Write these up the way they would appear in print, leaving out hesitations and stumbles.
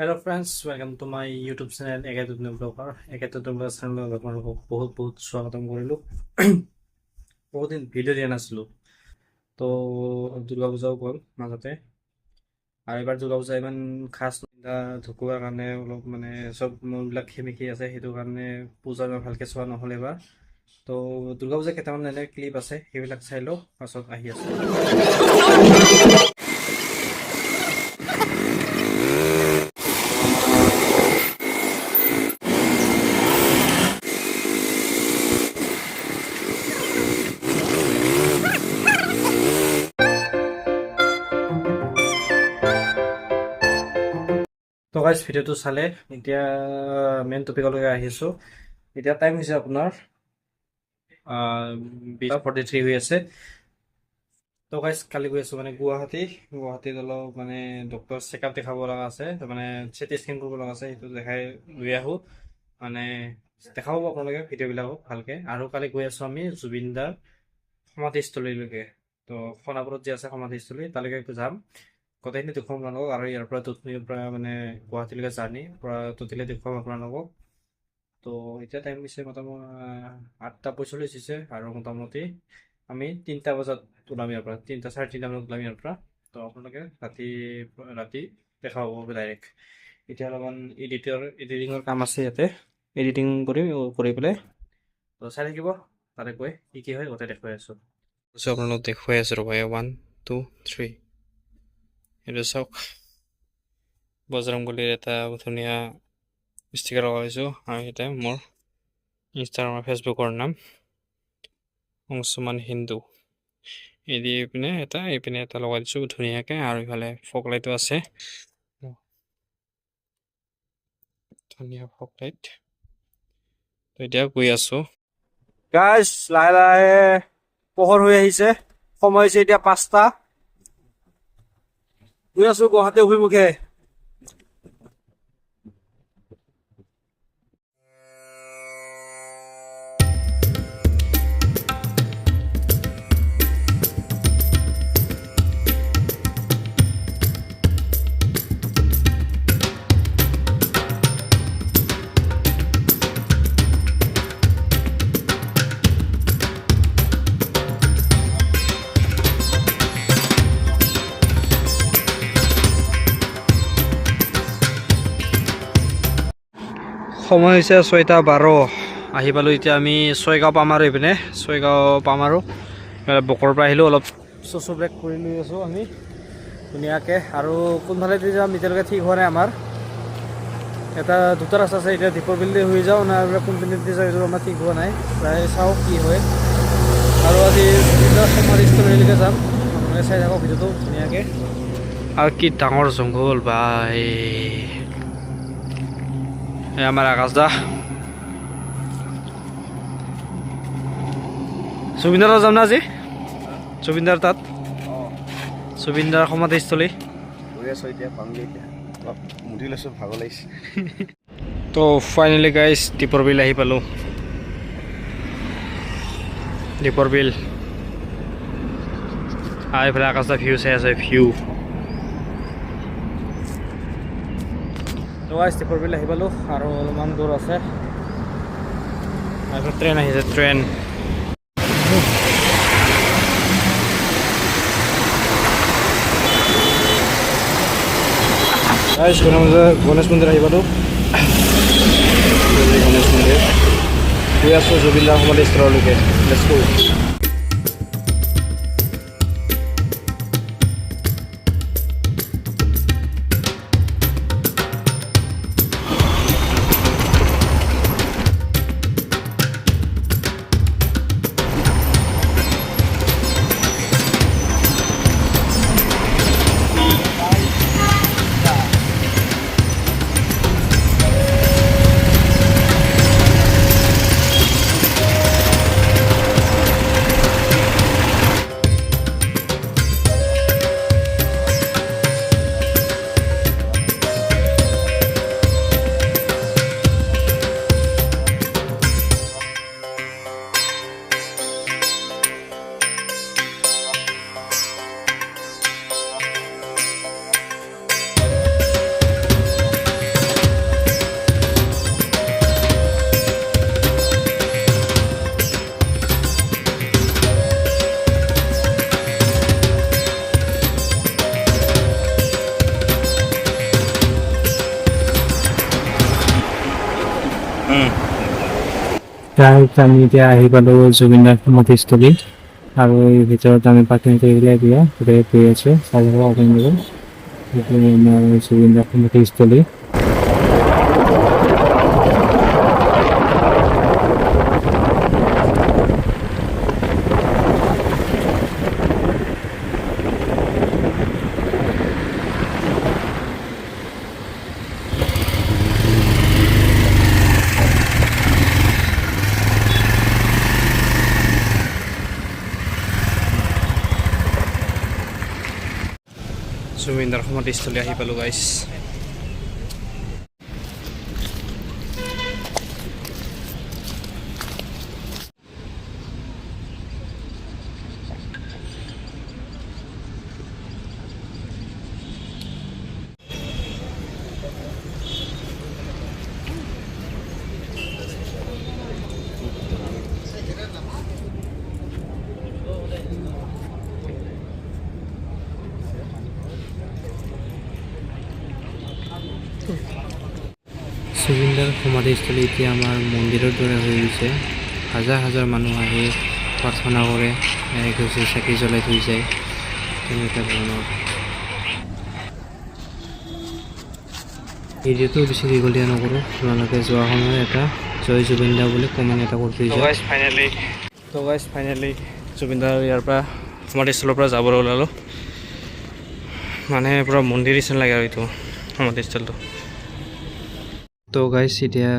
Hello friends, welcome to my YouTube channel একেতুন blogger চেনেলত আপোনালোকক বহুত স্বাগতম কৰিলোঁ। বহুত দিন ভিডিঅ' দিয়া নাছিলোঁ, তো দুৰ্গা পূজাও গ'ল মাজতে, আৰু এইবাৰ দুৰ্গা পূজা ইমান খাছ ঢুকোৱাৰ কাৰণে অলপ মানে চব মনবিলাক খেমিকি আছে, সেইটো কাৰণে পূজা ইমান ভালকৈ চোৱা নহ'ল এইবাৰ। তো দুৰ্গা পূজা কেইটামান এনে ক্লিপ আছে, সেইবিলাক চাই লওঁ, পাছত আহি আছোঁ। তো গাইজ ভিডিঅ'টো চালে, এতিয়া মেইন টপিকলৈকে আহিছোঁ। এতিয়া টাইম হৈছে আপোনাৰ 43 হৈ আছে। তো গাইজ কালি গৈ আছোঁ মানে গুৱাহাটীত অলপ মানে ডক্টৰ চেকআপ দেখাব লগা আছে, মানে চিটি স্কেন কৰিব লগা আছে, সেইটো দেখাই লৈ আহোঁ। মানে দেখাব আপোনালোকে ভিডিঅ'বিলাকো ভালকৈ। আৰু কালি গৈ আছোঁ আমি জুবিনদাৰ সমাধিস্থলীলৈকে। তো সোণাপুৰত যে আছে সমাধিস্থলী, তালৈকে যাম, গোটেইখিনি দেখুৱাম আপোনালোকক। আৰু ইয়াৰ পৰা তুতনিৰ পৰা মানে গুৱাহাটীলৈকে জাৰ্ণি পৰা তুতিলে দেখুৱাম আপোনালোকক। তো এতিয়া টাইম হৈছে মোটামুটি 8:45 হৈছে, আৰু মোটামুটি আমি 3টা বজাত ওলাম ইয়াৰ পৰা, 3টা 3:30 মানত ওলাম ইয়াৰ পৰা। তো আপোনালোকে ৰাতি দেখা পাব ডাইৰেক্ট। এতিয়া অলপমান এডিটিঙৰ কাম আছে ইয়াতে, এডিটিং কৰি পেলাই তো চাই থাকিব, তাতে গৈ কি হয় গোটেই দেখুৱাই আছোঁ। আপোনালোক দেখুৱাই আছোঁ ৰ'ব, 1 2 3 এইটো চাওক, বজৰংবলীৰ এটা ধুনীয়া ষ্টিকাৰ লগাইছোঁ। আৰু ইয়াতে মোৰ ইনষ্টাগ্ৰাম ফেচবুকৰ নাম অংশুমান হিন্দু, এইপিনে এটা লগাই দিছোঁ ধুনীয়াকৈ। আৰু ইফালে ফগ লাইটো আছে, ধুনীয়া ফগ লাইট। তো এতিয়া গৈ আছোঁ গাইজ, লাহে লাহে পোহৰ হৈ আহিছে, সময় হৈছে এতিয়া 5টা। গৈ আছোঁ গুৱাহাটী অভিমুখে। সময় হৈছে 6:12, আহি পালোঁ এতিয়া আমি ছয়গাঁও পাম। আৰু এইপিনে ছয়গাঁও পাম, আৰু বকৰ পৰা আহিলোঁ, অলপ চচু ব্ৰেক কৰি লৈ আছোঁ আমি ধুনীয়াকৈ। আৰু কোনফালে দি যাম এতিয়ালৈকে ঠিক হোৱা নাই আমাৰ, দুটা ৰাস্তা আছে, এতিয়া দীপৰ বিলদি হৈ যাওঁ না কোনপিনে দি যাওঁ এইটো আমাৰ ঠিক হোৱা নাই, প্ৰায় চাওঁ কি হয়। আৰু আজি সমাধিস্থলীলৈকে যাম, আপোনালোকে চাই থাকক ভিডিঅ'টো ধুনীয়াকৈ। আৰু কি ডাঙৰ জংঘল ভাই, আমাৰ আকাশ দা জুবিনদাৰ যাম না আজি, জুবিনদাৰ তাত, জুবিনদাৰ সমাধিস্থলী। তো ফাইনেলি গাইজ দীপৰ বিল আহি পালোঁ, দীপৰ বিল। এইফালে আকাশ দা ভিউ চাই আছে, ভিউ। তো গাইজ দীপৰ বিল আহি পালোঁ, আৰু অলপমান দূৰ আছে, তাৰপিছত ট্ৰেইন আহিছে, ট্ৰেইন। গণেশ মন্দিৰ আহি পালোঁ, গণেশ মন্দিৰ। গৈ আছোঁ জুবিনদাৰ সমাধিস্থলীলৈকে, লেটছ গো। আমি এতিয়া আহি পালোঁ জুবিনদাৰ সমাধিস্থলী আৰু এই ভিতৰত আমি পাৰ্কিং কৰি পেলাই এতিয়া গোটেই গৈ আছোঁ চাৰিশ আপোনালোকে এইটো আমাৰ জুবিনদাৰ সমাধিস্থলী। জুবিনদাৰ সমাধিস্থলী আহি পালোঁ গাইছ। জুবিনদাৰ সমাধিস্থলী এতিয়া আমাৰ মন্দিৰৰ দৰে হৈ গৈছে। হাজাৰ হাজাৰ মানুহ আহি প্ৰাৰ্থনা কৰে, এগছি চাকি জ্বলাই থৈ যায়, তেনেকুৱা ধৰণৰ। ভিডিঅ'টো বেছি দীঘলীয়া নকৰোঁ, আপোনালোকে যোৱা সময়ত এটা জয় জুবিনদা বুলি কমেণ্ট এটা কৰি থৈ যায়। তো গাইছ ফাইনেলি জুবিনদাৰ ইয়াৰ পৰা সমাধিস্থলৰ পৰা যাবলৈ ওলালোঁ। মানে পূৰা মন্দিৰ নিচিনা লাগে আৰু এইটো সমাধিস্থলটো। তো গাইছ এতিয়া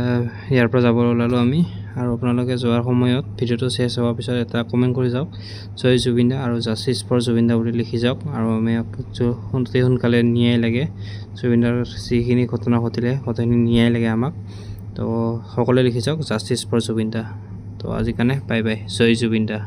ইয়াৰ পৰা যাবলৈ ওলালোঁ আমি, আৰু আপোনালোকে যোৱাৰ সময়ত ভিডিঅ'টো শেষ হোৱাৰ পিছত এটা কমেণ্ট কৰি যাওক জয় জুবিনদা আৰু জাষ্টিছ ফৰ জুবিনদা বুলি লিখি যাওক। আৰু আমি অতি সোনকালে ন্যায় লাগে, জুবিনদাৰ যিখিনি ঘটনা ঘটিলে গোটেইখিনি ন্যায় লাগে আমাক। তো সকলোৱে লিখি যাওক জাষ্টিছ ফৰ জুবিনদা। তো আজিৰ কাৰণে বাই বাই, জয় জুবিনদা।